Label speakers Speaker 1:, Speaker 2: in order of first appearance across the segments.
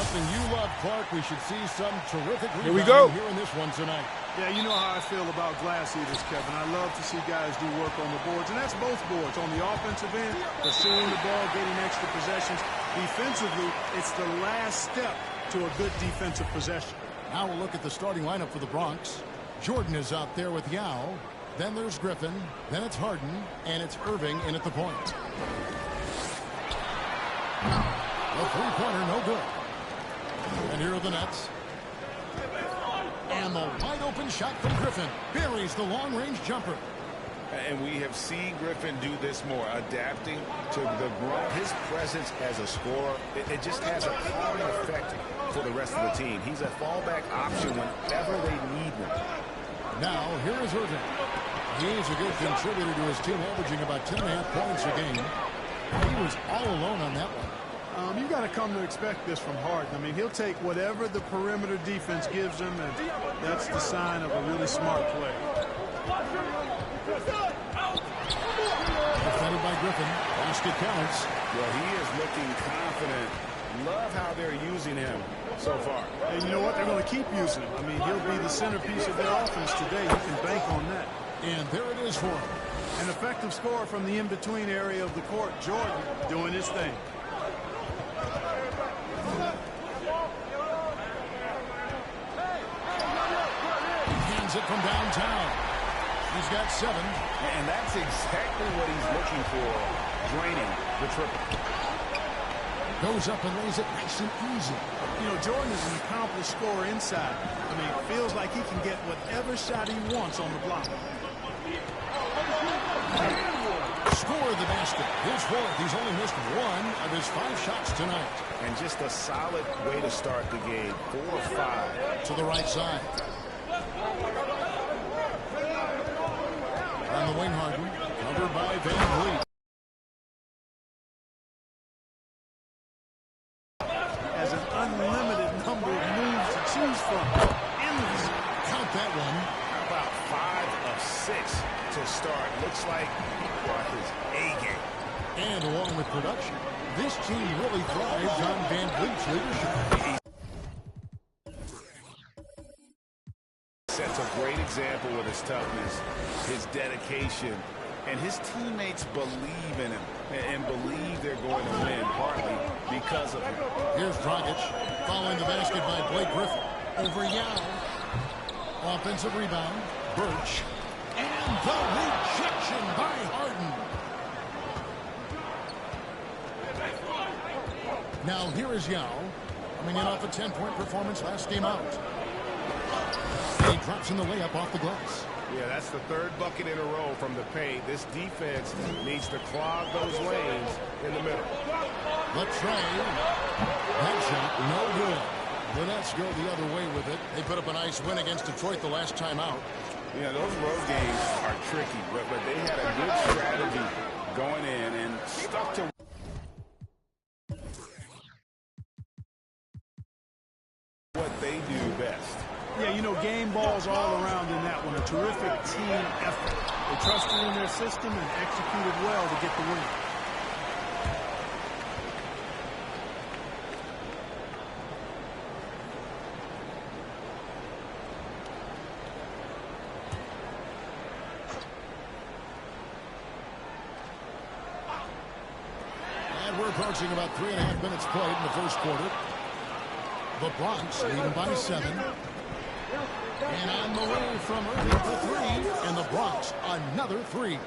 Speaker 1: something you love, Clark. We should see some terrific
Speaker 2: Here we go.
Speaker 1: here in this one tonight.
Speaker 3: Yeah, you know how I feel about glass eaters, Kevin. I love to see guys do work on the boards, and that's both boards. On the offensive end, pursuing the ball, getting extra possessions. Defensively, it's the last step to a good defensive possession.
Speaker 1: Now we'll look at the starting lineup for the Bronx. Jordan is out there with Yao. Then there's Griffin. Then it's Harden. And it's Irving in at the point. The three-pointer, no good. And here are the Nets. And the wide-open shot from Griffin. Buries the long-range jumper.
Speaker 4: And we have seen Griffin do this more, adapting to the growth. His presence as a scorer, it just has a calming effect for the rest of the team. He's a fallback option whenever they need one.
Speaker 1: Now, here is Irving. He's a good contributor to his team, averaging about 10.5 points a game. He was all alone on that one.
Speaker 3: You've got to come to expect this from Harden. I mean, he'll take whatever the perimeter defense gives him, and that's the sign of a really smart play.
Speaker 1: Defended by Griffin. Basket counts.
Speaker 4: Well, he is looking confident. Love how they're using him so far.
Speaker 3: And you know what? They're going to keep using him. I mean, he'll be the centerpiece of their offense today. You can bank on that.
Speaker 1: And there it is for him.
Speaker 3: An effective score from the in-between area of the court. Jordan doing his thing.
Speaker 1: It from downtown. He's got 7.
Speaker 4: And that's exactly what he's looking for, draining the triple.
Speaker 1: Goes up and lays it nice and easy.
Speaker 3: You know, Jordan is an accomplished scorer inside. I mean, it feels like he can get whatever shot he wants on the block.
Speaker 1: Score the basket. His fourth. He's only missed 1 of his 5 shots tonight.
Speaker 4: And just a solid way to start the game. 4 or 5.
Speaker 1: To the right side. On the wing, Harden, covered by Van Vliet.
Speaker 3: Has an unlimited number of moves to choose from. Endless.
Speaker 1: Count that one.
Speaker 4: How about 5 of 6 to start? Looks like he brought his A game.
Speaker 1: And along with production, this team really thrives on Van Vliet's leadership.
Speaker 4: Sets a great example with his toughness, his dedication, and his teammates believe in him and believe they're going to win, partly because of him.
Speaker 1: Here's Dragic, following the basket by Blake Griffin. Over Yao. Offensive rebound, Birch. And the rejection by Harden. Now here is Yao, coming in off a 10-point performance last game out. He drops in the layup off the glass.
Speaker 4: Yeah, that's the 3rd bucket in a row from the paint. This defense needs to clog those lanes in the middle.
Speaker 1: The tray. That shot, no good. The Nets go the other way with it. They put up a nice win against Detroit the last time out.
Speaker 4: Yeah, those road games are tricky, but they had a good strategy going in and stuck to what they do best.
Speaker 3: Yeah, you know, game balls all around in that one. A terrific team effort. They trusted in their system and executed well to get the win.
Speaker 1: And we're approaching about 3.5 minutes played in the first quarter. The Bronx leading by 7. And on the way from Irving for 3. And the Bronx, another 3.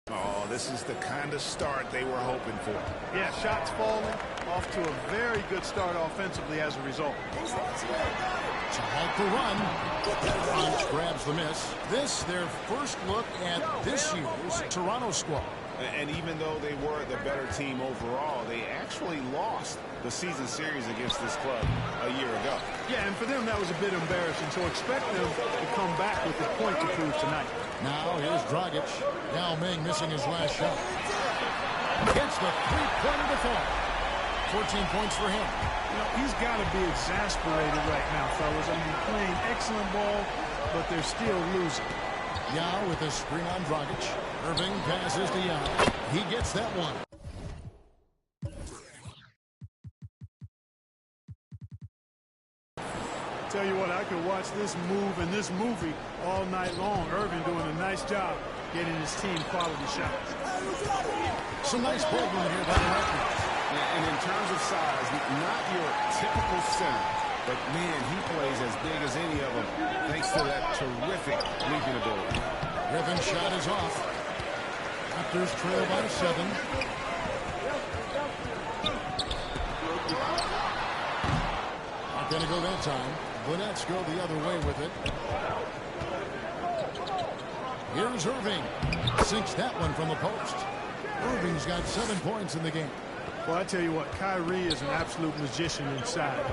Speaker 4: Oh, this is the kind of start they were hoping for.
Speaker 3: Yeah, shots falling. Off to a very good start offensively as a result.
Speaker 1: To halt the run. Bronx grabs the miss. This, their first look at this year's Toronto squad.
Speaker 4: And even though they were the better team overall, they actually lost the season series against this club a year ago.
Speaker 3: Yeah, and for them that was a bit embarrassing, so expect them to come back with a point to prove tonight.
Speaker 1: Now here's Dragic. Yao Ming missing his last shot. Gets the three-pointer to fall. 14 points for him.
Speaker 3: You know, he's got to be exasperated right now, fellas. I mean, playing excellent ball, but they're still losing.
Speaker 1: Yao with a screen on Dragic. Irving passes to Yao. He gets that one.
Speaker 3: Tell you what, I could watch this move and this movie all night long. Irving doing a nice job getting his team quality shots.
Speaker 1: Some nice ball movement here by the Raptors.
Speaker 4: And in terms of size, not your typical center, but man, he plays as big as any of them thanks to that terrific leaping ability.
Speaker 1: Griffin's shot is off. Raptors trail by 7. Not going to go that time. The Nets go the other way with it. Here's Irving. Sinks that one from the post. Irving's got 7 points in the game.
Speaker 3: Well, I tell you what, Kyrie is an absolute magician inside.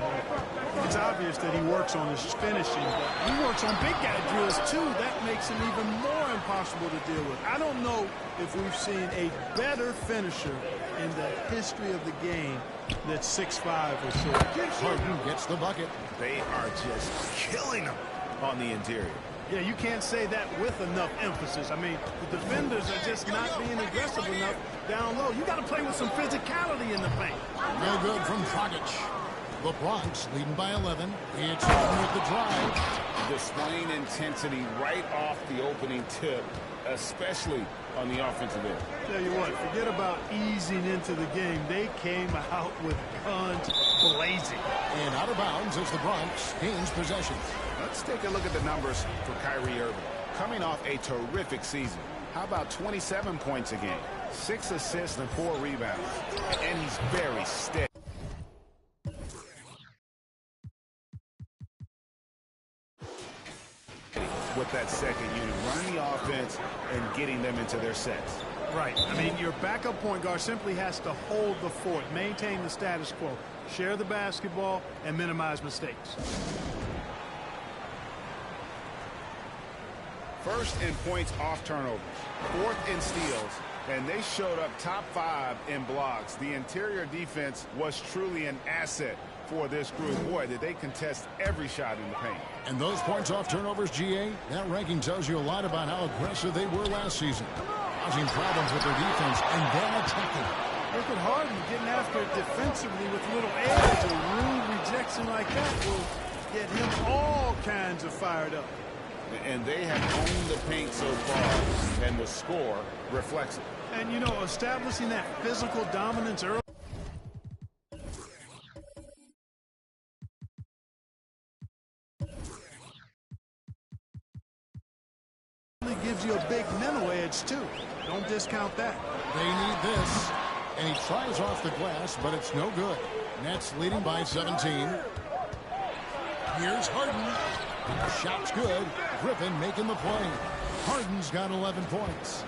Speaker 3: It's obvious that he works on his finishing, but he works on big guy drills too. That makes him even more impossible to deal with. I don't know if we've seen a better finisher in the history of the game that's 6'5" or so.
Speaker 1: Harden gets the bucket.
Speaker 4: They are just killing him on the interior.
Speaker 3: Yeah, you can't say that with enough emphasis. I mean, the defenders are just not being aggressive enough down low. You got to play with some physicality in the paint.
Speaker 1: No good from Dragic. The Bronx leading by 11. It's Harden with the drive.
Speaker 4: Displaying intensity right off the opening tip, especially on the offensive end.
Speaker 3: Tell you what, forget about easing into the game. They came out with guns blazing.
Speaker 1: And out of bounds as the Bronx gains possession.
Speaker 4: Let's take a look at the numbers for Kyrie Irving. Coming off a terrific season. How about 27 points a game, 6 assists and 4 rebounds. And he's very steady. With that second unit, running the offense and getting them into their sets.
Speaker 3: Right. I mean, your backup point guard simply has to hold the fort, maintain the status quo, share the basketball, and minimize mistakes.
Speaker 4: First in points off turnovers, 4th in steals, and they showed up top 5 in blocks. The interior defense was truly an asset for this group. Boy, did they contest every shot in the paint.
Speaker 1: And those points off turnovers, GA, that ranking tells you a lot about how aggressive they were last season. Causing problems with their defense and then attacking.
Speaker 3: Look at Harden getting after it defensively with a little edge. A rude rejection like that will get him all kinds of fired up.
Speaker 4: And they have owned the paint so far, and the score reflects it.
Speaker 3: And, you know, establishing that physical dominance early gives you a big mental edge, too. Don't discount that.
Speaker 1: They need this. And he tries off the glass, but it's no good. Nets leading by 17. Here's Harden. Shot's good. Griffin making the play. Harden's got 11 points.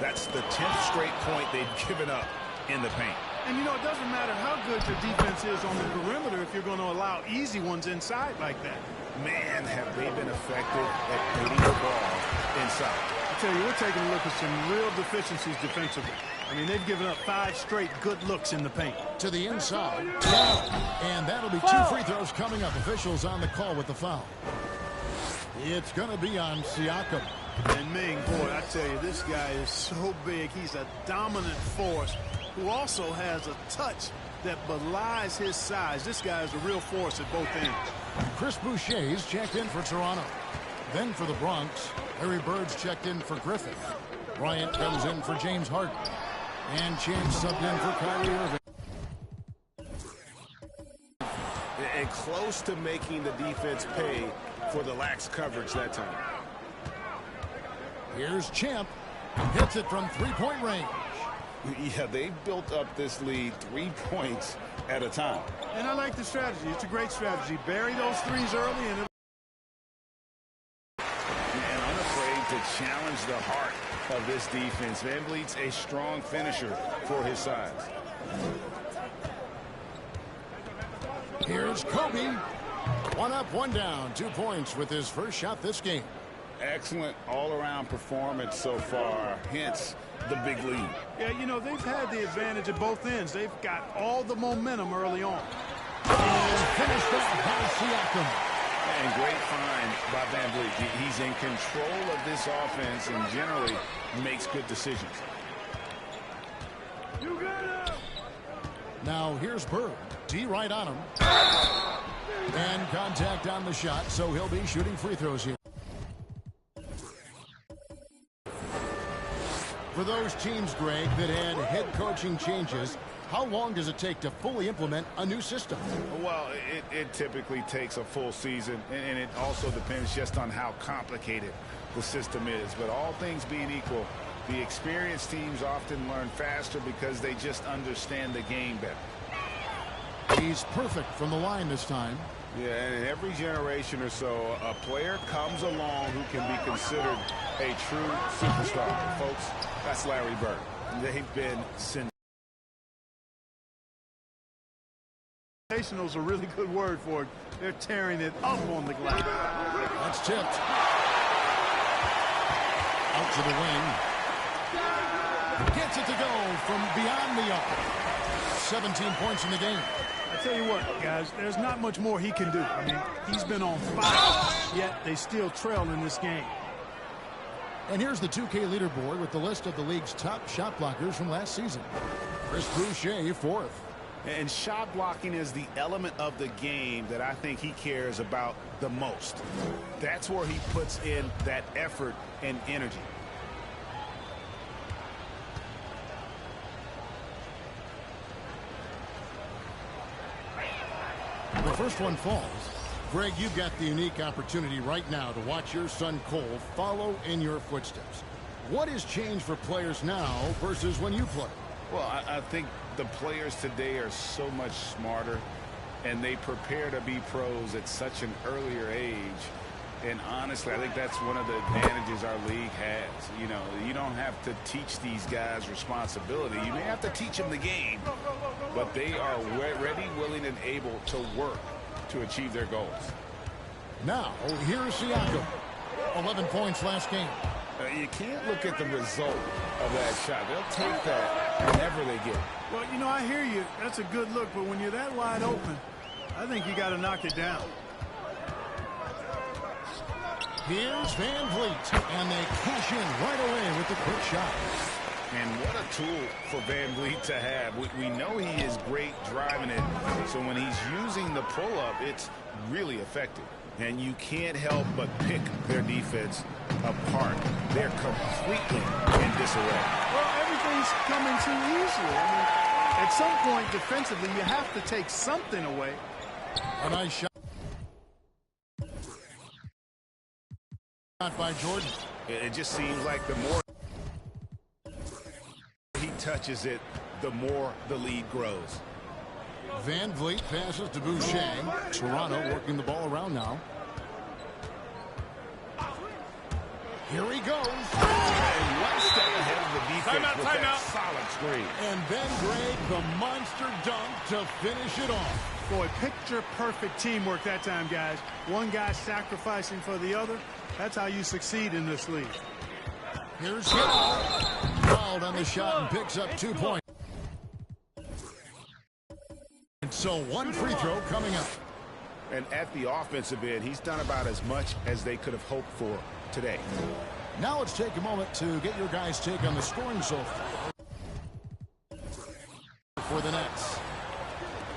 Speaker 4: That's the 10th straight point they've given up in the paint.
Speaker 3: And, you know, it doesn't matter how good your defense is on the perimeter if you're going to allow easy ones inside like that.
Speaker 4: Man, have they been effective at getting the ball inside.
Speaker 3: I tell you, we're taking a look at some real deficiencies defensively. I mean, they've given up 5 straight good looks in the paint.
Speaker 1: To the inside. And that'll be 2 free throws coming up. Officials on the call with the foul. It's going to be on Siakam.
Speaker 3: And Ming, boy, I tell you, this guy is so big. He's a dominant force who also has a touch that belies his size. This guy is a real force at both ends.
Speaker 1: Chris Boucher's checked in for Toronto. Then for the Bronx, Larry Bird's checked in for Griffin. Bryant comes in for James Harden. And Chance subbed in for Kyrie Irving.
Speaker 4: And close to making the defense pay for the lax coverage that time.
Speaker 1: Here's Champ. Hits it from three-point range.
Speaker 4: Yeah, they built up this lead 3 points at a time.
Speaker 3: And I like the strategy. It's a great strategy. Bury those threes early and
Speaker 4: unafraid to challenge the heart of this defense. VanVleet's a strong finisher for his size.
Speaker 1: Here's Kobe. 1 up, 1 down. 2 points with his first shot this game.
Speaker 4: Excellent all-around performance so far, hence the big lead.
Speaker 3: yeah, you know, they've had the advantage at both ends. They've got all the momentum early on.
Speaker 1: And finished up by Siakam.
Speaker 4: And great find by VanVleet. He's in control of this offense and generally makes good decisions.
Speaker 1: Now here's Bird. D right on him. And contact on the shot, so he'll be shooting free throws here. For those teams, Greg, that had head coaching changes, how long does it take to fully implement a new system?
Speaker 4: Well, it typically takes a full season, and it also depends just on how complicated the system is. But all things being equal, the experienced teams often learn faster because they just understand the game better.
Speaker 1: He's perfect from the line this time.
Speaker 4: Yeah, and in every generation or so, a player comes along who can be considered a true superstar. And folks, that's Larry Bird. They've been
Speaker 3: sensational is a really good word for it. They're tearing it up on the glass.
Speaker 1: That's tipped. Out to the wing. Gets it to go from beyond the arc. 17 points in the game.
Speaker 3: I tell you what, guys, there's not much more he can do. I mean, he's been on fire, yet they still trail in this game.
Speaker 1: And here's the 2K leaderboard with the list of the league's top shot blockers from last season. Chris Boucher, 4th.
Speaker 4: And shot blocking is the element of the game that I think he cares about the most. That's where he puts in that effort and energy.
Speaker 1: The first one falls. Greg, you've got the unique opportunity right now to watch your son Cole follow in your footsteps. What has changed for players now versus when you played?
Speaker 4: Well, I think the players today are so much smarter, and they prepare to be pros at such an earlier age. And honestly, I think that's one of the advantages our league has. You know, you don't have to teach these guys responsibility. You may have to teach them the game, but they are ready, willing, and able to work to achieve their goals.
Speaker 1: Now, here's Siakam. 11 points last game.
Speaker 4: You can't look at the result of that shot. They'll take that whenever they get it.
Speaker 3: Well, you know, I hear you. That's a good look, but when you're that wide open, I think you got to knock it down.
Speaker 1: Here's Van Vliet, and they cash in right away with the quick shot.
Speaker 4: And what a tool for Van Vliet to have. We know he is great driving it, so when he's using the pull-up, it's really effective. And you can't help but pick their defense apart. They're completely in disarray.
Speaker 3: Well, everything's coming too easily. I mean, at some point, defensively, you have to take something away.
Speaker 1: A nice shot by Jordan.
Speaker 4: It just seems like the more he touches it, the more the lead grows.
Speaker 1: Van Vliet passes to Boucher. Toronto working the ball around now. Here he goes.
Speaker 4: And one step ahead of the defense with that solid screen.
Speaker 1: And then Greg, the monster dunk to finish it off.
Speaker 3: Boy, picture-perfect teamwork that time, guys. One guy sacrificing for the other. That's how you succeed in this league.
Speaker 1: Here's Hill. Fouled on the shot and picks up 2 points. And so one free throw coming up.
Speaker 4: And at the offensive end, he's done about as much as they could have hoped for today.
Speaker 1: Now let's take a moment to get your guys' take on the scoring so far for the Nets.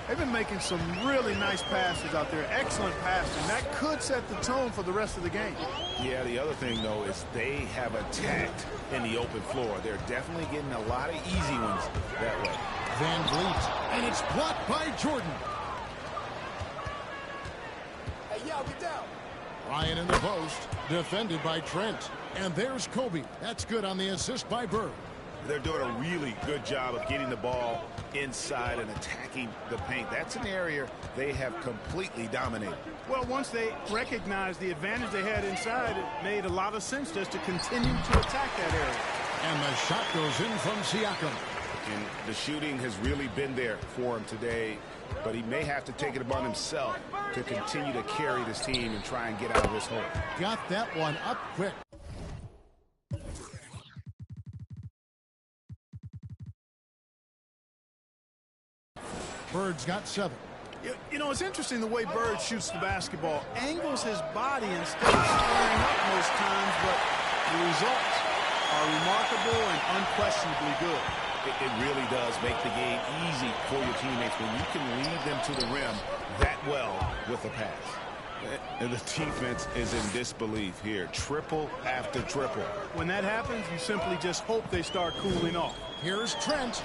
Speaker 3: They've been making some really nice passes out there. Excellent passing. That could set the tone for the rest of the game.
Speaker 4: Yeah, the other thing, though, is they have attacked in the open floor. They're definitely getting a lot of easy ones that way.
Speaker 1: Van Vliet, and it's blocked by Jordan.
Speaker 2: Hey, yo, get down.
Speaker 1: Ryan in the post, defended by Trent. And there's Kobe. That's good on the assist by Bird.
Speaker 4: They're doing a really good job of getting the ball inside and attacking the paint. That's an area they have completely dominated.
Speaker 3: Well, once they recognized the advantage they had inside, it made a lot of sense just to continue to attack that area.
Speaker 1: And the shot goes in from Siakam.
Speaker 4: And the shooting has really been there for him today, but he may have to take it upon himself to continue to carry this team and try and get out of this hole.
Speaker 1: Got that one up quick. Bird's got 7.
Speaker 3: You know, it's interesting the way Bird shoots the basketball. Angles his body instead of squaring up most times, but the results are remarkable and unquestionably good.
Speaker 4: It really does make the game easy for your teammates when you can lead them to the rim that well with a pass. And the defense is in disbelief here. Triple after triple.
Speaker 3: When that happens, you simply just hope they start cooling off.
Speaker 1: Here's Trent.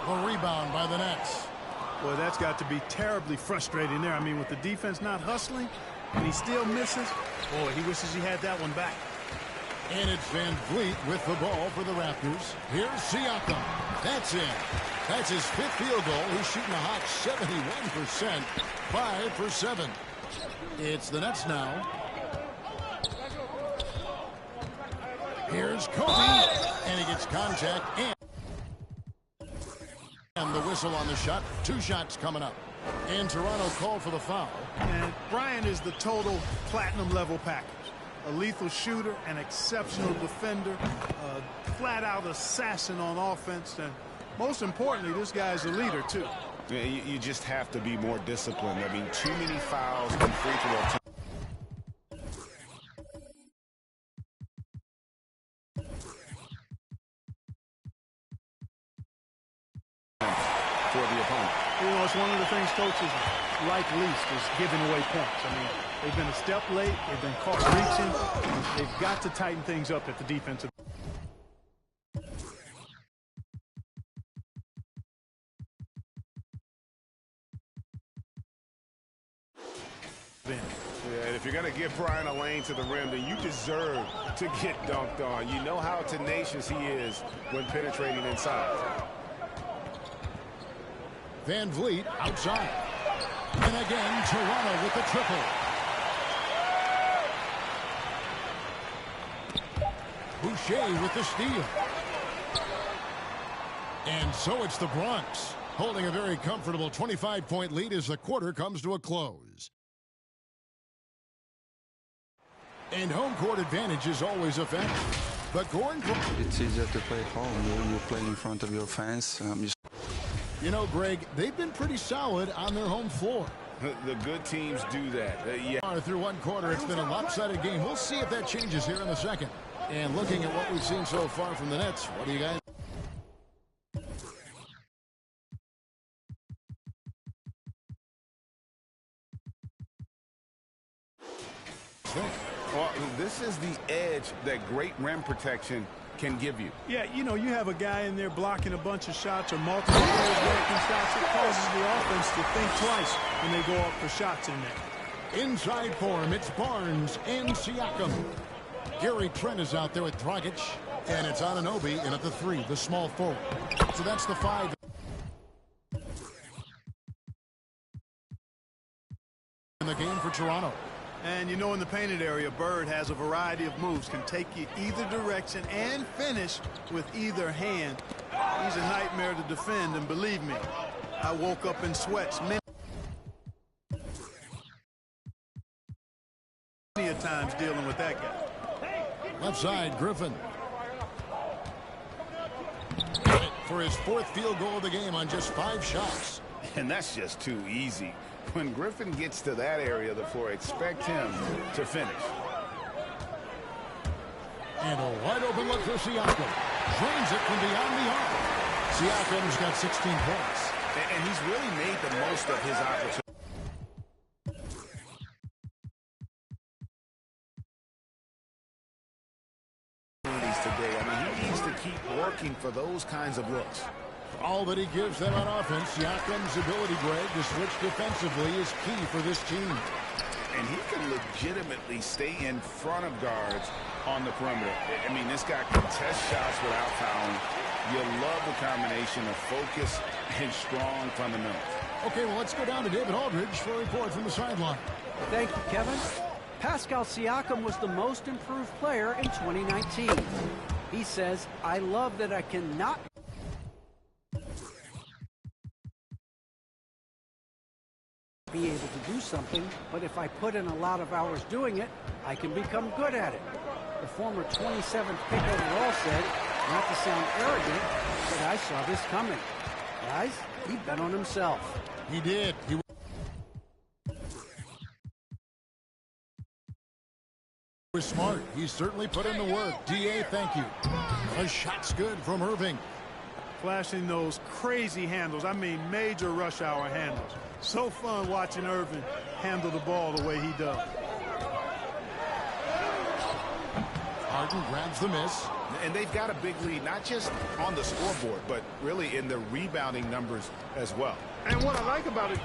Speaker 1: The rebound by the Nets.
Speaker 3: Boy, that's got to be terribly frustrating there. I mean, with the defense not hustling, and he still misses, boy, he wishes he had that one back.
Speaker 1: And it's Van Vliet with the ball for the Raptors. Here's Siakam. That's in. That's his 5th field goal. He's shooting a hot 71%. 5 for 7. It's the Nets now. Here's Kobe. And he gets contact. And the whistle on the shot. 2 shots coming up. And Toronto called for the foul.
Speaker 3: And Bryant is the total platinum level package. A lethal shooter, an exceptional defender, a flat-out assassin on offense, and most importantly, this guy's a leader, too.
Speaker 4: Yeah, you just have to be more disciplined. I mean, too many fouls and free throw attempts. For the opponent.
Speaker 3: You know, it's one of the things coaches like least is giving away points. I mean, they've been a step late. They've been caught reaching. They've got to tighten things up at the defensive.
Speaker 4: Yeah, and if you're going to give Brian a lane to the rim, then you deserve to get dunked on. You know how tenacious he is when penetrating inside.
Speaker 1: Van Vliet outside. And again, Toronto with the triple. Boucher with the steal. And so it's the Bronx, holding a very comfortable 25-point lead as the quarter comes to a close. And home court advantage is always a factor. But Gordon...
Speaker 5: It's easier to play at home. You play in front of your fans.
Speaker 1: You know, Greg, they've been pretty solid on their home floor.
Speaker 4: The good teams do that. Yeah.
Speaker 1: Through one quarter, it's been a lopsided game. We'll see if that changes here in the second. And looking at what we've seen so far from the Nets, what do you guys...
Speaker 4: Well, this is the edge that great rim protection can give you.
Speaker 3: Yeah, you know, you have a guy in there blocking a bunch of shots or multiple players blocking shots. It causes the offense to think twice when they go up for shots in there.
Speaker 1: Inside for him, it's Barnes and Siakam. Gary Trent is out there with Dragic. And it's Anunoby in at the 3, the small forward. So that's the 5. In the game for Toronto.
Speaker 3: And you know, in the painted area, Bird has a variety of moves, can take you either direction and finish with either hand. He's a nightmare to defend, and believe me, I woke up in sweats many a times dealing with that guy.
Speaker 1: Left side, Griffin. For his 4th field goal of the game on just 5 shots.
Speaker 4: And that's just too easy. When Griffin gets to that area of the floor, expect him to finish.
Speaker 1: And a wide open look for Siakam. Drains it from beyond the arc. Siakam's got 16 points.
Speaker 4: And he's really made the most of his opportunity. Today. I mean, he needs to keep working for those kinds of looks.
Speaker 1: For all that he gives them on offense, Siakam's ability, Greg, to switch defensively is key for this team.
Speaker 4: And he can legitimately stay in front of guards on the perimeter. I mean, this guy can test shots without fouling. You love the combination of focus and strong fundamentals.
Speaker 1: Okay, well, let's go down to David Aldridge for a report from the sideline.
Speaker 6: Thank you, Kevin. Pascal Siakam was the most improved player in 2019. He says, I love that I cannot be able to do something, but if I put in a lot of hours doing it, I can become good at it. The former 27th pick overall said, not to sound arrogant, but I saw this coming. Guys, he bet on himself.
Speaker 1: He did. He was smart. He certainly put in the work. DA, thank you. The shot's good from Irving.
Speaker 3: Flashing those crazy handles. I mean, major rush hour handles. So fun watching Irvin handle the ball the way he does.
Speaker 1: Harden grabs the miss.
Speaker 4: And they've got a big lead, not just on the scoreboard, but really in the rebounding numbers as well.
Speaker 3: And what I like about it,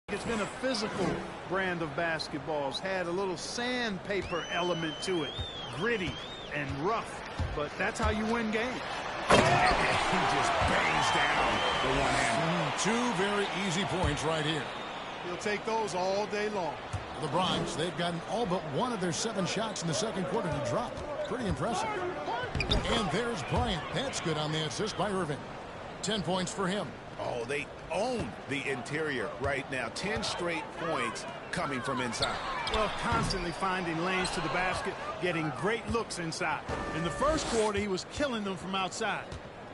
Speaker 3: it's been a physical brand of basketball. It's had a little sandpaper element to it. Gritty and rough. But that's how you win games.
Speaker 4: He just bangs down the one-hander.
Speaker 1: Two very easy points right here.
Speaker 3: He'll take those all day long.
Speaker 1: The Bronx, they've gotten all but one of their 7 shots in the second quarter to drop. Pretty impressive. And there's Bryant. That's good on the assist by Irving. 10 points for him.
Speaker 4: Oh, they own the interior right now. 10 straight points coming from inside.
Speaker 3: Well, constantly finding lanes to the basket, getting great looks inside. In the first quarter, he was killing them from outside.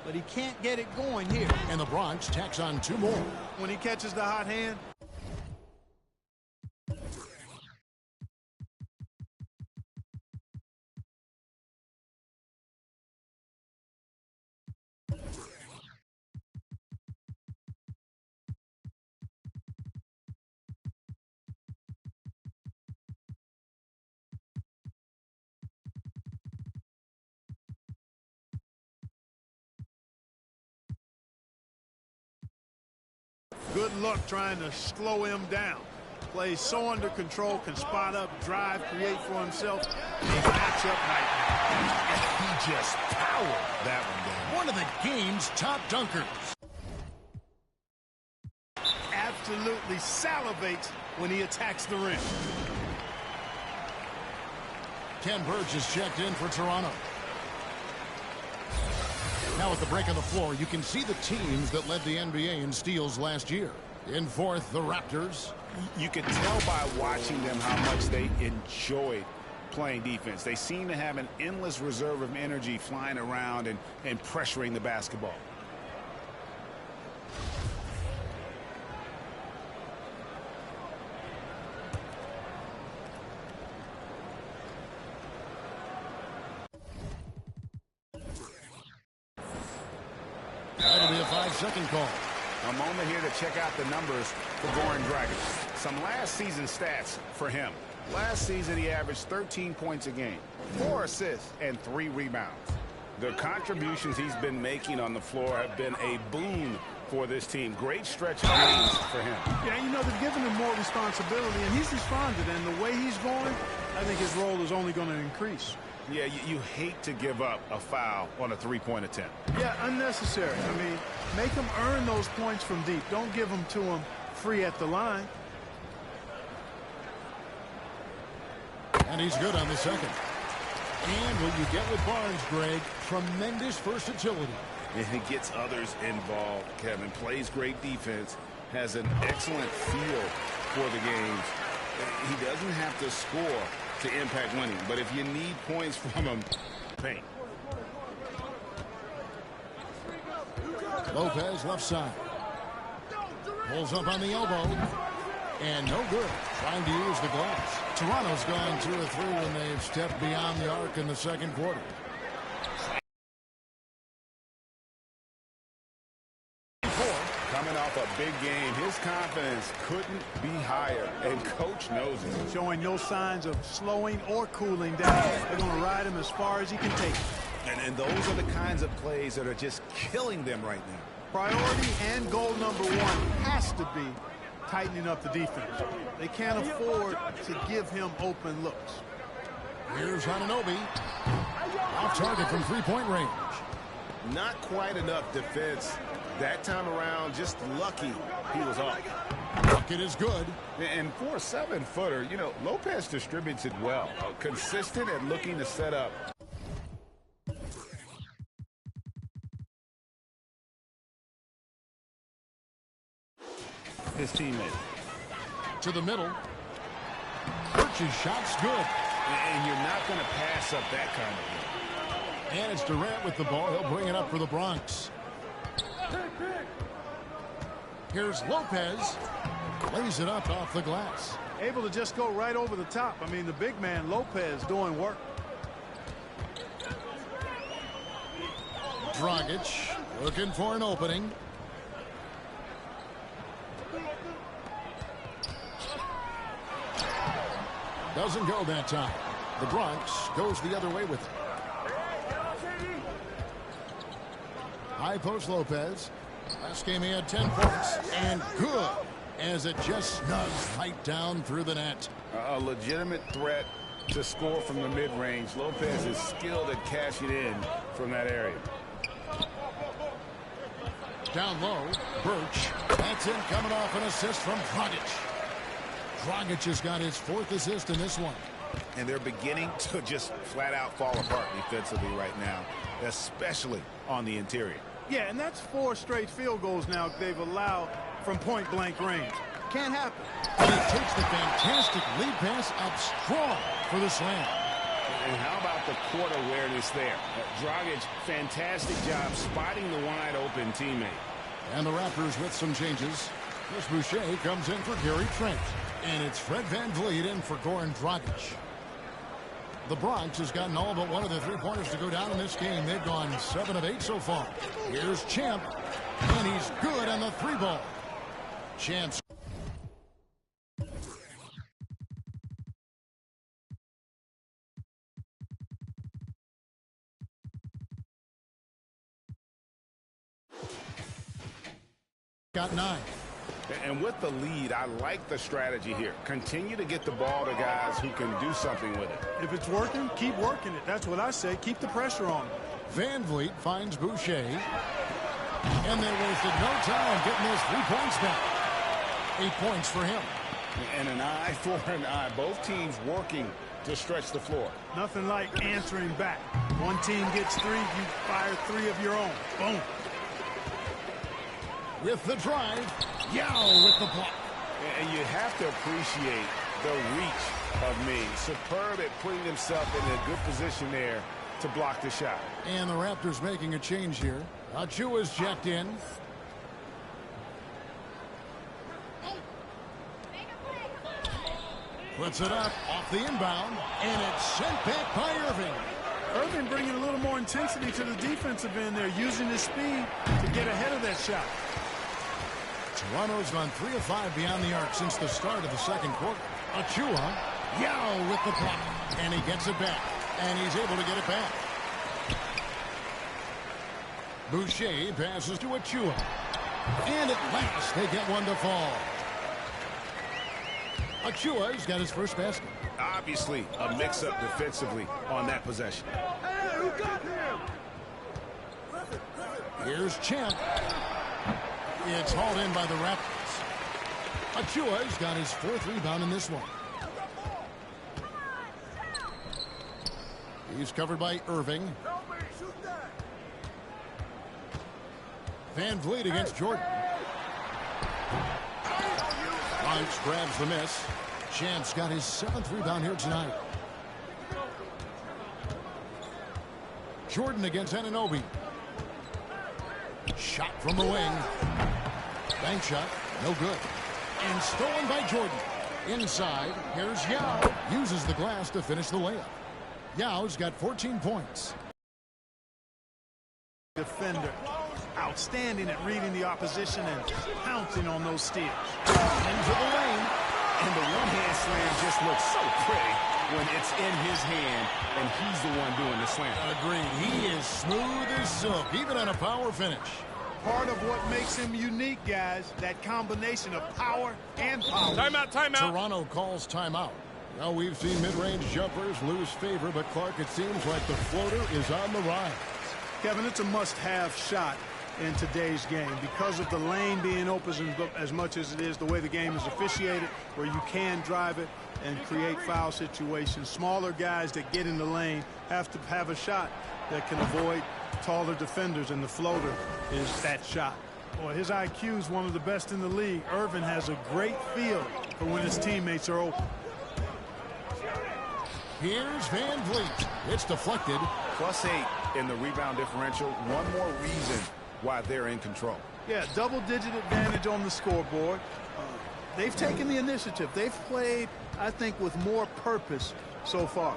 Speaker 3: But he can't get it going here.
Speaker 1: And the Bronx tacks on 2 more.
Speaker 3: When he catches the hot hand, good luck trying to slow him down. Plays so under control, can spot up, drive, create for himself. A matchup nightmare.
Speaker 4: He just powered that one down.
Speaker 1: One of the game's top dunkers.
Speaker 3: Absolutely salivates when he attacks the rim.
Speaker 1: Ken Burgess checked in for Toronto. Now at the break of the floor, you can see the teams that led the NBA in steals last year. In fourth, the Raptors.
Speaker 4: You can tell by watching them how much they enjoyed playing defense. They seem to have an endless reserve of energy flying around and pressuring the basketball.
Speaker 1: That'll be a 5-second call.
Speaker 4: A moment here to check out the numbers for Goran Dragic. Some last season stats for him. Last season, he averaged 13 points a game, 4 assists, and 3 rebounds. The contributions he's been making on the floor have been a boon for this team. Great stretch of games for him.
Speaker 3: Yeah, you know, they've given him more responsibility, and he's responded. And the way he's going, I think his role is only going to increase.
Speaker 4: Yeah, you hate to give up a foul on a three-point attempt.
Speaker 3: Yeah, unnecessary. I mean, make him earn those points from deep. Don't give them to him free at the line.
Speaker 1: And he's good on the second. And what you get with Barnes, Greg, tremendous versatility.
Speaker 4: And he gets others involved, Kevin. Plays great defense, has an excellent feel for the games. He doesn't have to score to impact winning, but if you need points from him, paint.
Speaker 1: Lopez left side. Pulls up on the elbow. And no good. Trying to use the glass. Toronto's gone 2 of 3 when they've stepped beyond the arc in the second quarter.
Speaker 4: Coming off a big game, his confidence couldn't be higher, and coach knows it.
Speaker 3: Showing no signs of slowing or cooling down. They're going to ride him as far as he can take.
Speaker 4: And those are the kinds of plays that are just killing them right now.
Speaker 3: Priority and goal number 1 has to be tightening up the defense. They can't afford to give him open looks.
Speaker 1: Here's Anunoby. Off target from 3-point range.
Speaker 4: Not quite enough defense that time around. Just lucky he was off.
Speaker 1: Bucket is good.
Speaker 4: And for a 7-footer, you know, Lopez distributes it well. Consistent and looking to set up. His teammate.
Speaker 1: To the middle. Birch's shot's good.
Speaker 4: And you're not going to pass up that kind of thing.
Speaker 1: And it's Durant with the ball. He'll bring it up for the Bronx. Here's Lopez. Lays it up off the glass.
Speaker 3: Able to just go right over the top. I mean, the big man, Lopez, doing work.
Speaker 1: Dragic looking for an opening. Doesn't go that time. The Bronx goes the other way with it. High post Lopez. Last game he had 10 points. And good as it just snugs right down through the net.
Speaker 4: A legitimate threat to score from the mid-range. Lopez is skilled at cashing in from that area.
Speaker 1: Down low, Birch. That's in, coming off an assist from Dragic. Dragic has got his 4th assist in this one.
Speaker 4: And they're beginning to just flat out fall apart defensively right now, especially on the interior.
Speaker 3: Yeah, and that's 4 straight field goals now they've allowed from point-blank range. Can't happen.
Speaker 1: And he takes the fantastic lead pass up strong for the slam.
Speaker 4: And how about the court awareness there? Dragic, fantastic job spotting the wide-open teammate.
Speaker 1: And the Raptors with some changes. Chris Boucher comes in for Gary Trent. And it's Fred VanVleet in for Goran Dragic. The Bronx has gotten all but one of the 3-pointers to go down in this game. They've gone 7 of 8 so far. Here's Champ. And he's good on the 3-ball. Champ's got 9.
Speaker 4: And with the lead, I like the strategy here. Continue to get the ball to guys who can do something with it.
Speaker 3: If it's working, keep working it. That's what I say. Keep the pressure on.
Speaker 1: VanVleet finds Boucher. And they wasted no time getting those 3 points back. 8 points for him.
Speaker 4: And an eye for an eye. Both teams working to stretch the floor.
Speaker 3: Nothing like answering back. One team gets 3, you fire 3 of your own. Boom.
Speaker 1: With the drive, Yao with the block.
Speaker 4: And you have to appreciate the reach of Ming. Superb at putting himself in a good position there to block the shot.
Speaker 1: And the Raptors making a change here. Achua's checked in. Puts it up off the inbound, and it's sent back by Irving.
Speaker 3: Irving bringing a little more intensity to the defensive end there, using his speed to get ahead of that shot.
Speaker 1: Toronto's gone 3 of 5 beyond the arc since the start of the second quarter. Achua, Yao with the block, and he gets it back, and he's able to get it back. Boucher passes to Achua, and at last they get one to fall. Achua's got his first basket.
Speaker 4: Obviously, a mix-up defensively on that possession.
Speaker 2: Hey, who got him?
Speaker 1: Here's Champ. It's hauled in by the Raptors. Achua's got his 4th rebound in this one. He's covered by Irving. VanVleet against Jordan. Bronx grabs the miss. Champ's got his 7th rebound here tonight. Jordan against Anunoby. Shot from the wing. Bank shot, no good. And stolen by Jordan. Inside, here's Yao. Uses the glass to finish the layup. Yao's got 14 points.
Speaker 3: Defender. Outstanding at reading the opposition and pouncing on those steals.
Speaker 1: Into the lane.
Speaker 4: And the one-hand slam just looks so pretty when it's in his hand and he's the one doing the slam.
Speaker 1: Agreed. He is smooth as silk, even on a power finish.
Speaker 3: Part of what makes him unique, guys, that combination of power and power.
Speaker 7: Timeout, timeout.
Speaker 1: Toronto calls timeout. Now we've seen mid-range jumpers lose favor, but Clark, it seems like the floater is on the rise.
Speaker 3: Kevin, it's a must-have shot in today's game because of the lane being open as much as it is, the way the game is officiated, where you can drive it and create foul situations. Smaller guys that get in the lane have to have a shot that can avoid taller defenders, and the floater is that shot. Boy, his IQ is one of the best in the league. Irvin has a great feel for when his teammates are open.
Speaker 1: Here's VanVleet. It's deflected.
Speaker 4: +8 in the rebound differential. One more reason why they're in control.
Speaker 3: Yeah, double-digit advantage on the scoreboard. They've taken the initiative. They've played, I think, with more purpose so far.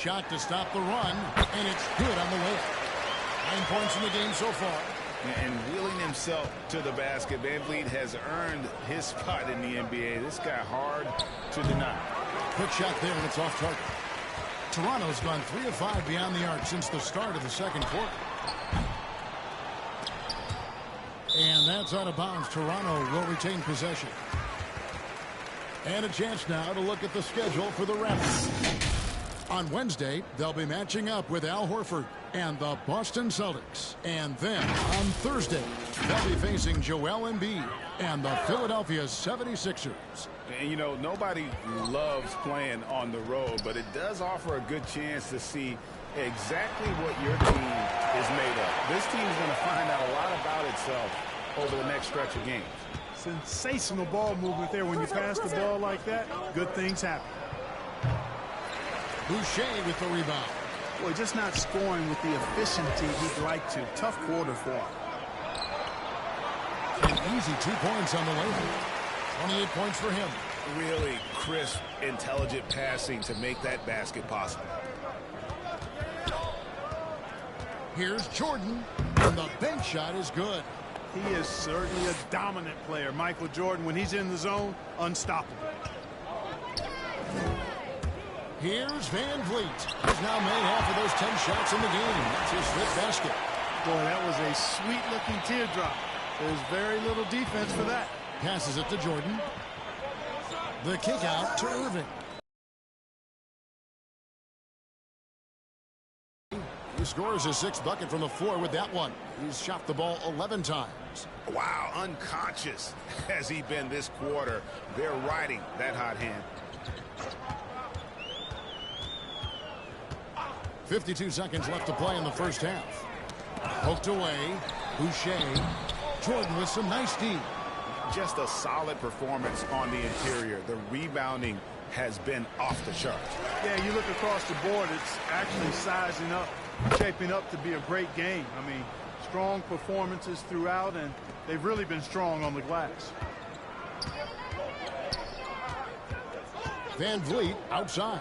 Speaker 1: shot to stop the run, and it's good on the layup. 9 points in the game so far.
Speaker 4: And wheeling himself to the basket, Van Vliet has earned his spot in the NBA. This guy hard to deny.
Speaker 1: Quick shot there, and it's off target. Toronto's gone 3 of 5 beyond the arc since the start of the second quarter. And that's out of bounds. Toronto will retain possession. And a chance now to look at the schedule for the Raptors. On Wednesday, they'll be matching up with Al Horford and the Boston Celtics. And then on Thursday, they'll be facing Joel Embiid and the Philadelphia 76ers.
Speaker 4: And, you know, nobody loves playing on the road, but it does offer a good chance to see exactly what your team is made of. This team is going to find out a lot about itself over the next stretch of games.
Speaker 3: Sensational ball movement there. When you pass the ball like that, good things happen.
Speaker 1: Boucher with the rebound.
Speaker 3: Boy, just not scoring with the efficiency he'd like to. Tough quarter for him.
Speaker 1: An easy 2 points on the layup. 28 points for him.
Speaker 4: Really crisp, intelligent passing to make that basket possible.
Speaker 1: Here's Jordan, and the bank shot is good.
Speaker 3: He is certainly a dominant player. Michael Jordan, when he's in the zone, unstoppable.
Speaker 1: Here's Van Vliet. He's now made half of those 10 shots in the game. That's his fifth basket.
Speaker 3: Boy, that was a sweet-looking teardrop. There's very little defense for that.
Speaker 1: Passes it to Jordan. The kick out to Irving. He scores his 6th bucket from the floor with that one. He's shot the ball 11 times.
Speaker 4: Wow, unconscious has he been this quarter. They're riding that hot hand.
Speaker 1: 52 seconds left to play in the first half. Poked away. Boucher. Jordan with some nice D.
Speaker 4: Just a solid performance on the interior. The rebounding has been off the charts.
Speaker 3: Yeah, you look across the board, it's actually sizing up, shaping up to be a great game. I mean, strong performances throughout, and they've really been strong on the glass.
Speaker 1: Van Vliet outside.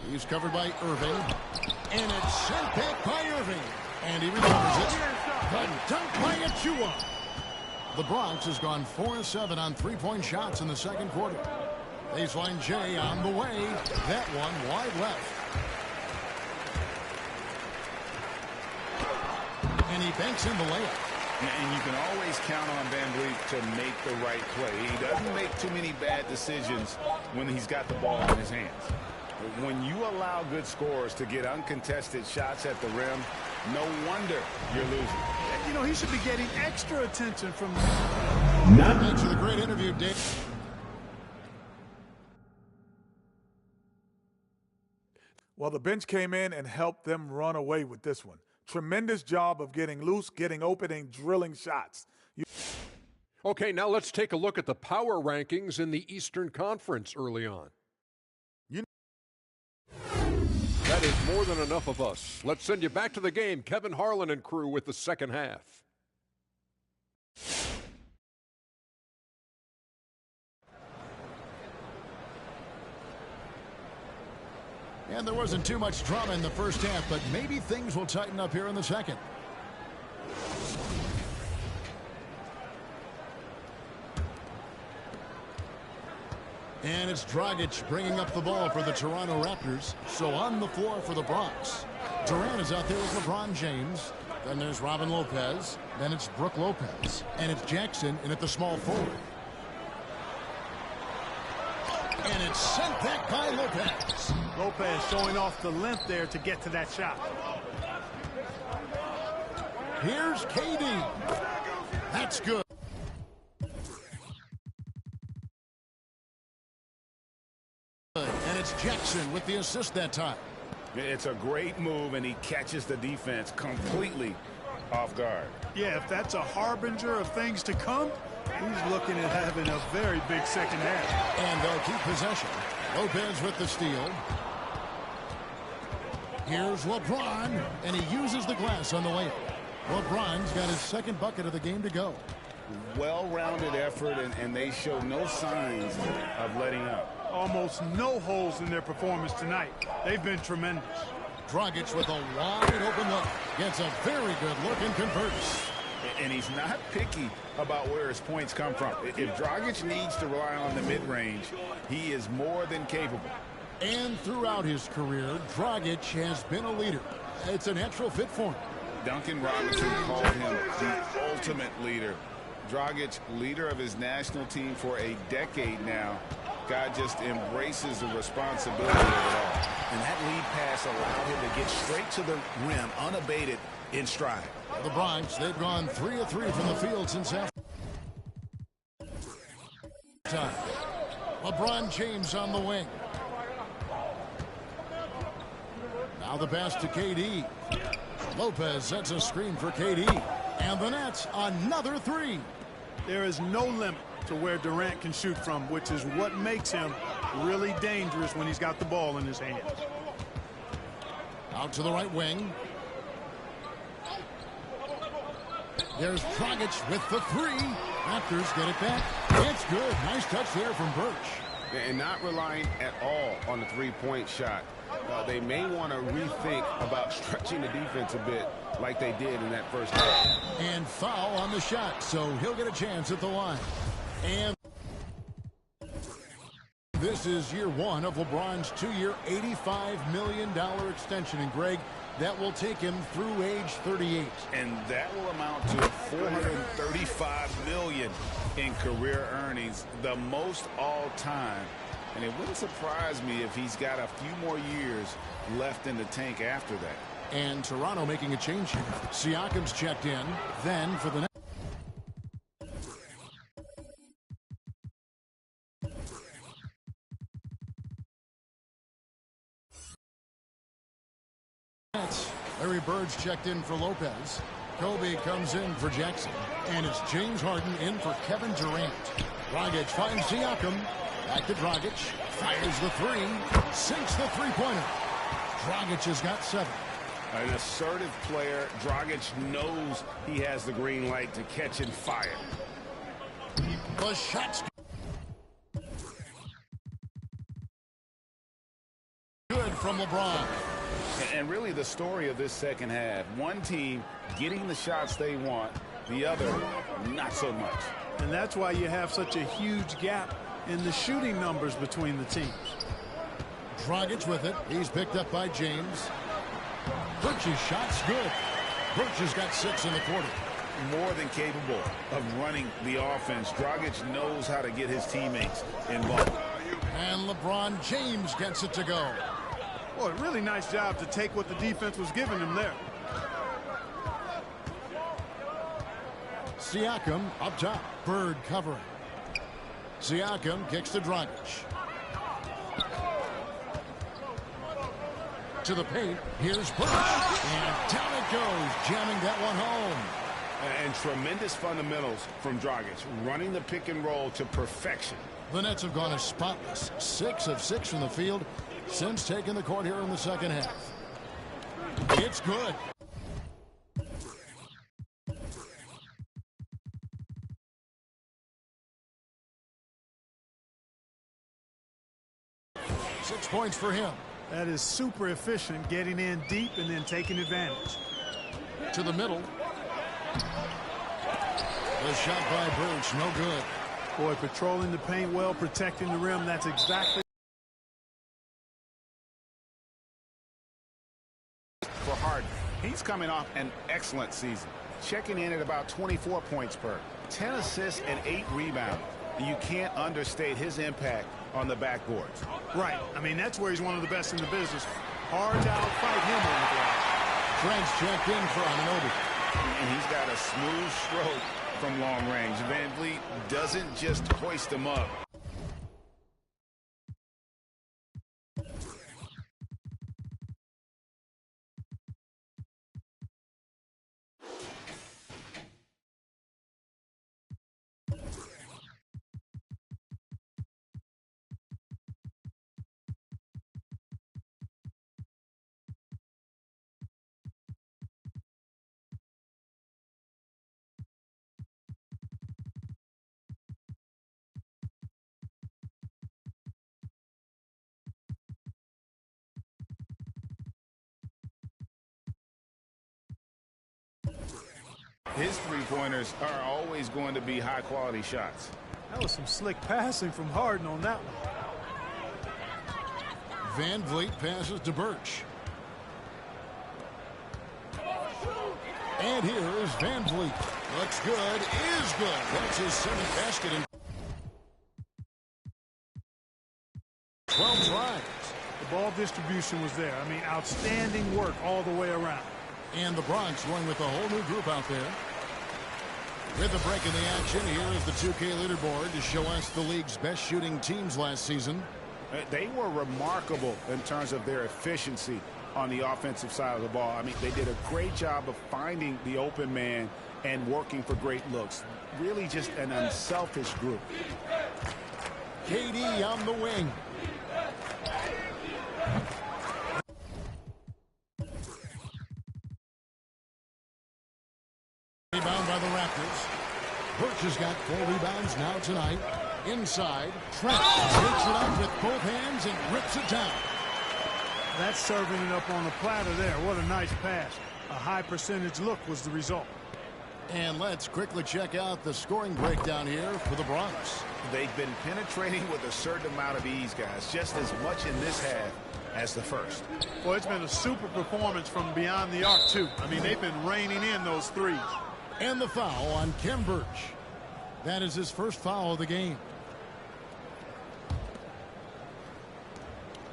Speaker 1: He's covered by Irving. And it's sent back by Irving. And he recovers it. The dunk by Achua. The Bronx has gone 4 of 7 on 3-point shots in the second quarter. Baseline J on the way. That one wide left. And he banks in the layup.
Speaker 4: And you can always count on Van Vliet to make the right play. He doesn't make too many bad decisions when he's got the ball in his hands. When you allow good scorers to get uncontested shots at the rim, no wonder you're losing.
Speaker 3: You know, he should be getting extra attention from...
Speaker 1: Thanks for the great interview, Dave.
Speaker 2: Well, the bench came in and helped them run away with this one. Tremendous job of getting loose, getting open, and drilling shots.
Speaker 7: Okay, now let's take a look at the power rankings in the Eastern Conference early on. That is more than enough of us. Let's send you back to the game. Kevin Harlan and crew with the second half.
Speaker 1: And there wasn't too much drama in the first half, but maybe things will tighten up here in the second. And it's Dragic bringing up the ball for the Toronto Raptors. So on the floor for the Bronx. Durant is out there with LeBron James. Then there's Robin Lopez. Then it's Brook Lopez. And it's Jackson in at the small forward. And it's sent back by Lopez.
Speaker 3: Lopez showing off the length there to get to that shot.
Speaker 1: Here's KD. That's good. And it's Jackson with the assist that time.
Speaker 4: It's a great move, and he catches the defense completely off guard.
Speaker 3: Yeah, if that's a harbinger of things to come, he's looking at having a very big second half.
Speaker 1: And they'll keep possession. Lopez with the steal. Here's LeBron, and he uses the glass on the layup. LeBron's got his second bucket of the game to go.
Speaker 4: Well-rounded effort, and they show no signs of letting up.
Speaker 3: Almost no holes in their performance tonight. They've been tremendous.
Speaker 1: Dragic with a wide open look. Gets a very good look and converts.
Speaker 4: And he's not picky about where his points come from. If Dragic needs to rely on the mid-range, he is more than capable.
Speaker 1: And throughout his career, Dragic has been a leader. It's a natural fit for him.
Speaker 4: Duncan Robinson called him the ultimate leader. Dragic, leader of his national team for a decade now. Guy just embraces the responsibility of it all. And that lead pass allowed him to get straight to the rim unabated in stride.
Speaker 1: The Bronx, they've gone 3 of 3 from the field since half time. LeBron James on the wing. Now the pass to KD. Lopez sets a screen for KD. And the Nets, another 3.
Speaker 3: There is no limit to where Durant can shoot from, which is what makes him really dangerous when he's got the ball in his hands.
Speaker 1: Out to the right wing. There's Dragic with the 3. Raptors get it back. It's good. Nice touch there from Birch.
Speaker 8: And not relying at all on the three-point shot. They may want to rethink about stretching the defense a bit like they did in that first half.
Speaker 1: And foul on the shot, so he'll get a chance at the line. And this is year 1 of LeBron's 2-year, $85 million extension. And, Greg, that will take him through age 38.
Speaker 4: And that will amount to $435 million in career earnings, the most all time. And it wouldn't surprise me if he's got a few more years left in the tank after that.
Speaker 1: And Toronto making a change here. Siakam's checked in. Then for the Nets. Larry Bird's checked in for Lopez. Kobe comes in for Jackson. And it's James Harden in for Kevin Durant. Dragic finds Siakam. Back to Dragic. Fires the 3. Sinks the three-pointer. Dragic has got 7.
Speaker 4: An assertive player. Dragic knows he has the green light to catch and fire.
Speaker 1: The shot's good from LeBron.
Speaker 4: And really the story of this second half. One team getting the shots they want, the other not so much.
Speaker 3: And that's why you have such a huge gap in the shooting numbers between the teams.
Speaker 1: Dragic with it. He's picked up by James. Birch's shot's good. Birch has got 6 in the quarter.
Speaker 4: More than capable of running the offense. Dragic knows how to get his teammates involved.
Speaker 1: And LeBron James gets it to go.
Speaker 3: Boy, really nice job to take what the defense was giving him there.
Speaker 1: Siakam up top. Bird covering. Siakam kicks to Dragic. To the paint. Here's Birch. And down it goes, jamming that one home.
Speaker 4: And tremendous fundamentals from Dragic, running the pick and roll to perfection.
Speaker 1: The Nets have gone as spotless. 6 of 6 from the field since taking the court here in the second half. It's good. Six points for him.
Speaker 3: That is super efficient, getting in deep and then taking advantage.
Speaker 1: To the middle. The shot by Birch, no good.
Speaker 3: Boy, patrolling the paint well, protecting the rim. That's exactly
Speaker 4: For Harden, he's coming off an excellent season, checking in at about 24 points per, 10 assists and 8 rebounds. You can't understate his impact on the backboards.
Speaker 3: right. I mean, that's where he's one of the best in the business. Hard to outfight him on the glass.
Speaker 1: Trent's checked in for Anunoby.
Speaker 4: And he's got a smooth stroke from long range. Van Vliet doesn't just hoist him up. His three-pointers are always going to be high-quality shots.
Speaker 3: That was some slick passing from Harden on that one.
Speaker 1: Van Vliet passes to Birch. And here is Van Vliet. Looks good, is good. That's his seventh basket in 12 tries.
Speaker 3: The ball distribution was there. I mean, outstanding work all the way around.
Speaker 1: And the Bronx going with a whole new group out there. With a break in the action, here is the 2K leaderboard to show us the league's best shooting teams last season.
Speaker 4: They were remarkable in terms of their efficiency on the offensive side of the ball. I mean, they did a great job of finding the open man and working for great looks. Really just an unselfish group.
Speaker 1: KD on the wing. Rebound by the Raptors. Birch has got 4 rebounds now tonight. Inside, Trent takes it up with both hands and rips it down.
Speaker 3: That's serving it up on the platter there. What a nice pass. A high percentage look was the result.
Speaker 1: And let's quickly check out the scoring breakdown here for the Bronx.
Speaker 4: They've been penetrating with a certain amount of ease, guys, just as much in this half as the first.
Speaker 3: Well, it's been a super performance from beyond the arc, too. I mean, they've been raining in those threes.
Speaker 1: And the foul on Khem Birch. That is his first foul of the game.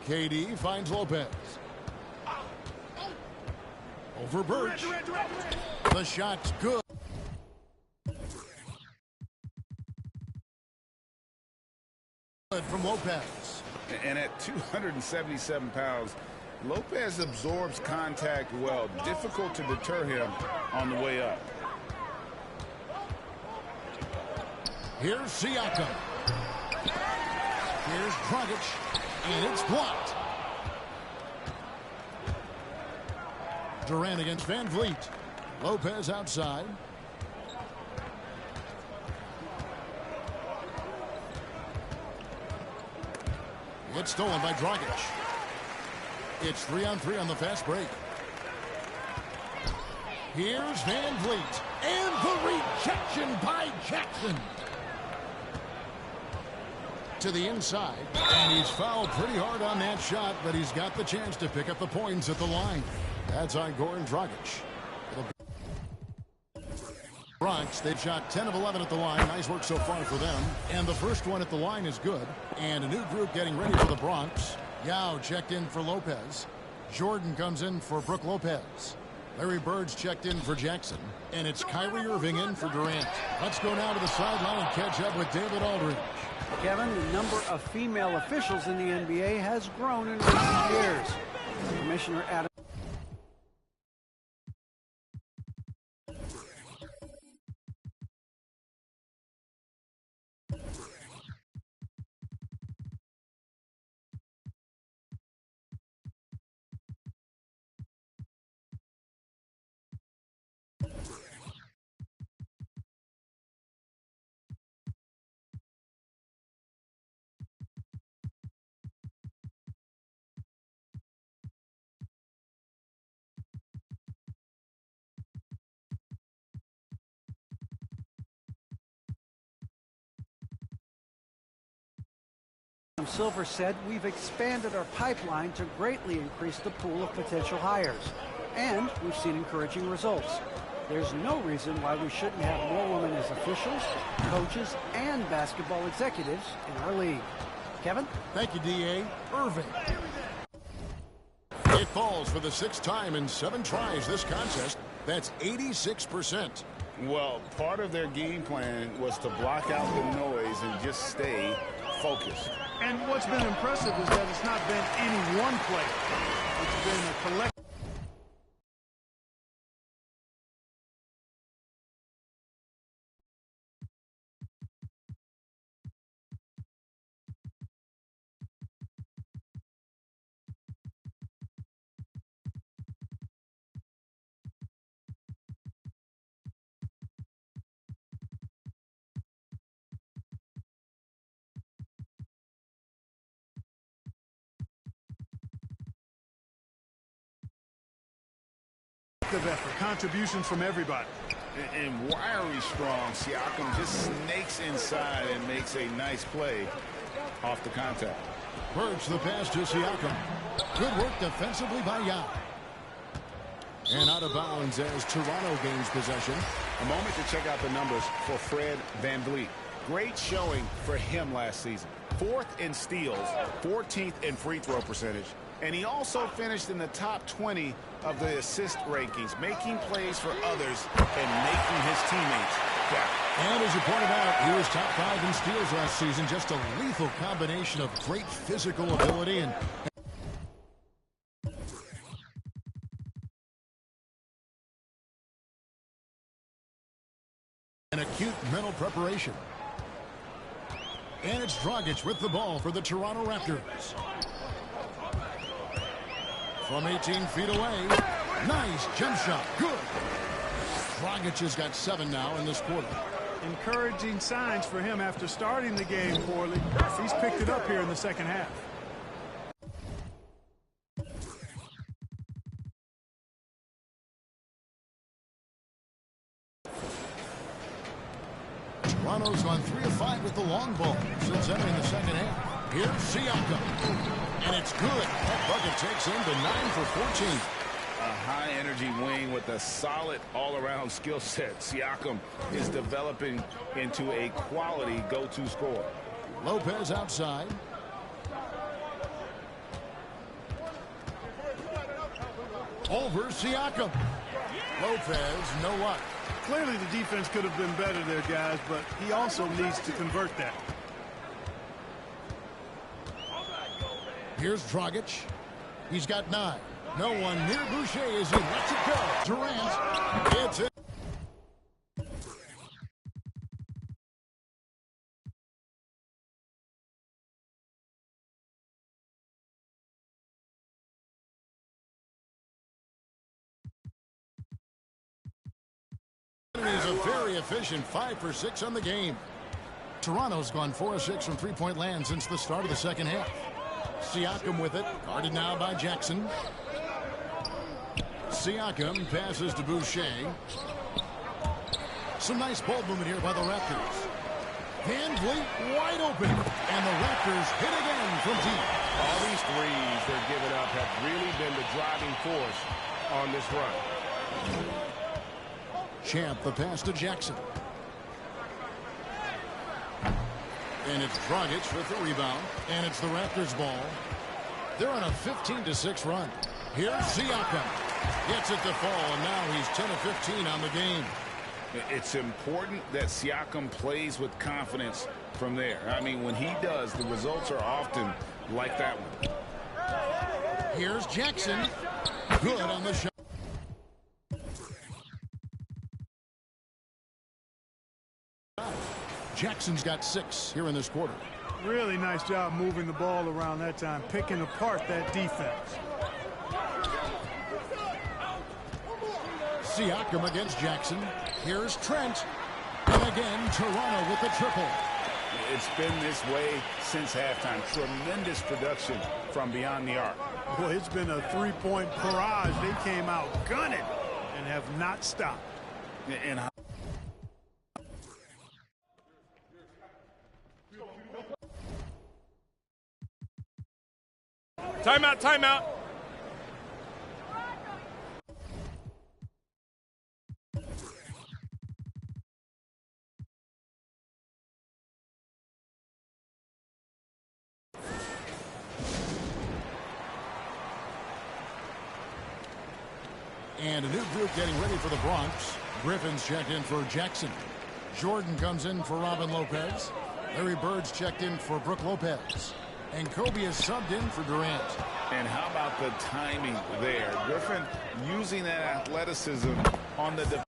Speaker 1: KD finds Lopez. Over Birch. The shot's good. From Lopez.
Speaker 4: And at 277 pounds, Lopez absorbs contact well. Difficult to deter him on the way up.
Speaker 1: Here's Siakam. Here's Dragic. And it's blocked. Durant against Van Vliet. Lopez outside. It's stolen by Dragic. It's 3-on-3 on the fast break. Here's Van Vliet. And the rejection by Jackson. To the inside. And he's fouled pretty hard on that shot, but he's got the chance to pick up the points at the line. That's on Goran Dragic. Bronx, they've shot 10 of 11 at the line. Nice work so far for them. And the first one at the line is good. And a new group getting ready for the Bronx. Yao checked in for Lopez. Jordan comes in for Brook Lopez. Larry Bird's checked in for Jackson. And it's Kyrie Irving in for Durant. Let's go now to the sideline and catch up with David Aldridge.
Speaker 6: Kevin, the number of female officials in the NBA has grown in recent years. Commissioner Adam Silver said, we've expanded our pipeline to greatly increase the pool of potential hires. And we've seen encouraging results. There's no reason why we shouldn't have more women as officials, coaches, and basketball executives in our league. Kevin?
Speaker 1: Thank you, D.A. Irving. It falls for the 6th time in 7 tries this contest. That's 86%.
Speaker 4: Well, part of their game plan was to block out the noise and just stay focused.
Speaker 3: And what's been impressive is that it's not been any one player. It's been a collective. collective effort, contributions from everybody.
Speaker 4: And wiry strong, Siakam just snakes inside and makes a nice play off the contact.
Speaker 1: Birch the pass to Siakam. Good work defensively by Yao. And out of bounds as Toronto gains possession.
Speaker 4: A moment to check out the numbers for Fred VanVleet. Great showing for him last season. 4th in steals, 14th in free throw percentage, and he also finished in the top 20 of the assist rankings, making plays for others and making his teammates better.
Speaker 1: And as you pointed out, he was top 5 in steals last season. Just a lethal combination of great physical ability and acute mental preparation. And it's Dragic with the ball for the Toronto Raptors. From 18 feet away. Nice jump shot. Good. Dragic has got 7 now in this quarter.
Speaker 3: Encouraging signs for him after starting the game poorly. He's picked it up here in the second half.
Speaker 1: Toronto's gone 3 of 5 with the long ball since entering the second half. Here's Siakam. And it's good. That bucket takes him to 9 for 14.
Speaker 4: A high-energy wing with a solid all-around skill set. Siakam is developing into a quality go-to scorer.
Speaker 1: Lopez outside. Over Siakam. Lopez, no luck.
Speaker 3: Clearly the defense could have been better there, guys, but he also needs to convert that.
Speaker 1: Here's Dragic. He's got 9. No one near Boucher as he lets it go. Durant gets it. Is a very efficient 5 for 6 on the game. Toronto's gone 4 of 6 from three-point land since the start of the second half. Siakam with it, guarded now by Jackson. Siakam passes to Boucher. Some nice ball movement here by the Raptors. VanVleet wide open, and the Raptors hit again from deep.
Speaker 8: All these threes they're giving up have really been the driving force on this run.
Speaker 1: Champ the pass to Jackson. And it's Dragic with the rebound. And it's the Raptors ball. They're on a 15-6 run. Here's Siakam. Gets it to fall, and now he's 10 of 15 on the game.
Speaker 4: It's important that Siakam plays with confidence from there. I mean, when he does, the results are often like that one.
Speaker 1: Here's Jackson. Good on the shot. Jackson's got 6 here in this quarter.
Speaker 3: Really nice job moving the ball around that time, picking apart that defense.
Speaker 1: Siakam against Jackson. Here's Trent. And again, Toronto with the triple.
Speaker 4: It's been this way since halftime. Tremendous production from beyond the arc.
Speaker 3: Well, it's been a three-point barrage. They came out gunning and have not stopped.
Speaker 4: And
Speaker 9: timeout, timeout.
Speaker 1: And a new group getting ready for the Bronx. Griffin's checked in for Jackson. Jordan comes in for Robin Lopez. Larry Bird's checked in for Brook Lopez. And Kobe is subbed in for Durant.
Speaker 4: And how about the timing there? Griffin using that athleticism on the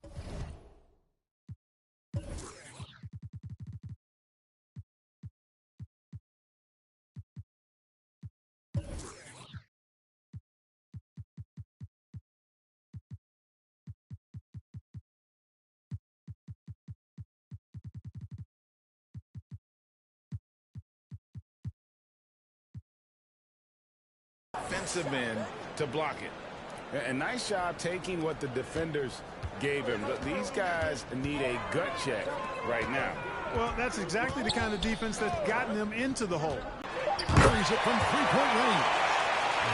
Speaker 4: defensive end to block it.
Speaker 8: And nice job taking what the defenders gave him. These guys need a gut check right now.
Speaker 3: Well, that's exactly the kind of defense that's gotten them into the hole.
Speaker 1: Carries it from three-point range.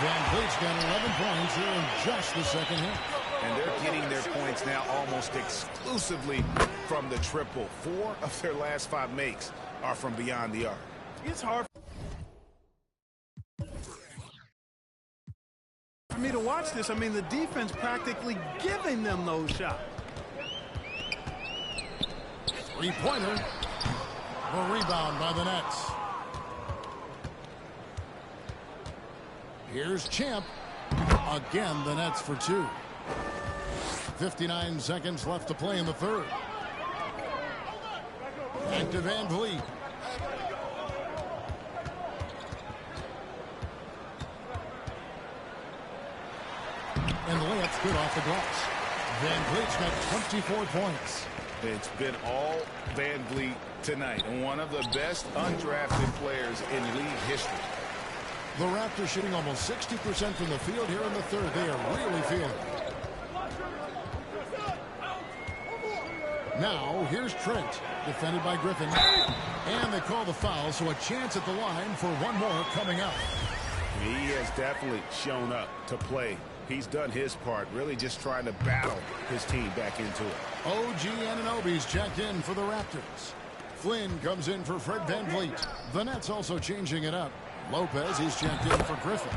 Speaker 1: Van Vliet's got 11 points here in just the second half.
Speaker 4: And they're getting their points now almost exclusively from the triple. 4 of their last 5 makes are from beyond the arc.
Speaker 3: It's hard for me to watch this. I mean, the defense practically giving them those shots.
Speaker 1: Three-pointer. A rebound by the Nets. Here's Champ. Again, the Nets for 2. 59 seconds left to play in the third. Back to Van Vliet. And the layup's good off the glass. Van Vliet's got 24 points.
Speaker 4: It's been all Van Vliet tonight. One of the best undrafted players in league history.
Speaker 1: The Raptors shooting almost 60% from the field here in the third. They are really feeling it. Now, here's Trent, defended by Griffin. And they call the foul, so a chance at the line for one more coming up.
Speaker 8: He has definitely shown up to play. He's done his part, really just trying to battle his team back into it.
Speaker 1: OG Anunoby's checked in for the Raptors. Flynn comes in for Fred Van Vliet. The Nets also changing it up. Lopez, he's checked in for Griffin.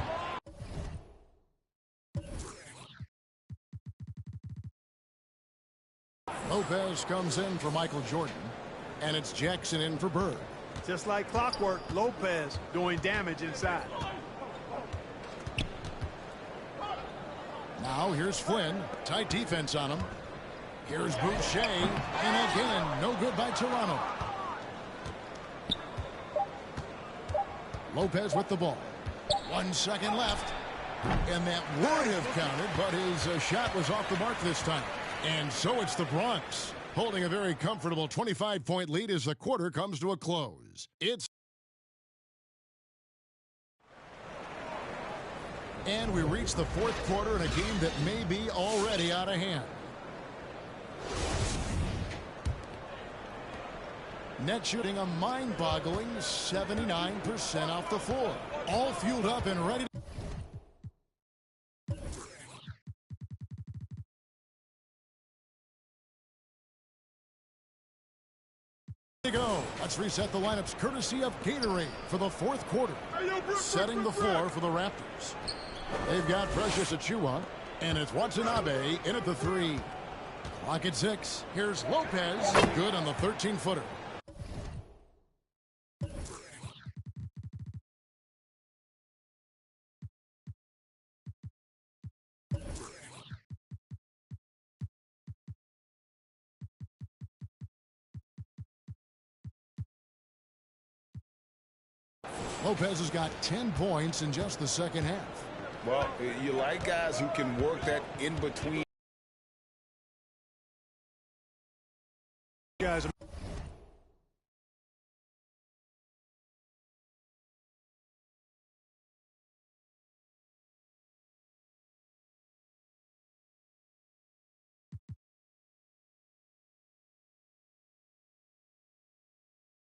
Speaker 1: Lopez comes in for Michael Jordan. And it's Jackson in for Bird.
Speaker 3: Just like clockwork, Lopez doing damage inside.
Speaker 1: Now here's Flynn. Tight defense on him. Here's Boucher. And again, no good by Toronto. Lopez with the ball. 1 second left. And that would have counted, but his shot was off the mark this time. And so it's the Bronx holding a very comfortable 25-point lead as the quarter comes to a close. And we reach the fourth quarter in a game that may be already out of hand. Net shooting a mind-boggling 79% off the floor. All fueled up and ready to go. Let's reset the lineups courtesy of Gatorade for the fourth quarter. Setting the floor for the Raptors. They've got Precious Achiuwa, and it's Watanabe in at the 3. Clock at 6. Here's Lopez. Good on the 13-footer. Lopez has got 10 points in just the second half.
Speaker 4: Well, you like guys who can work that in between.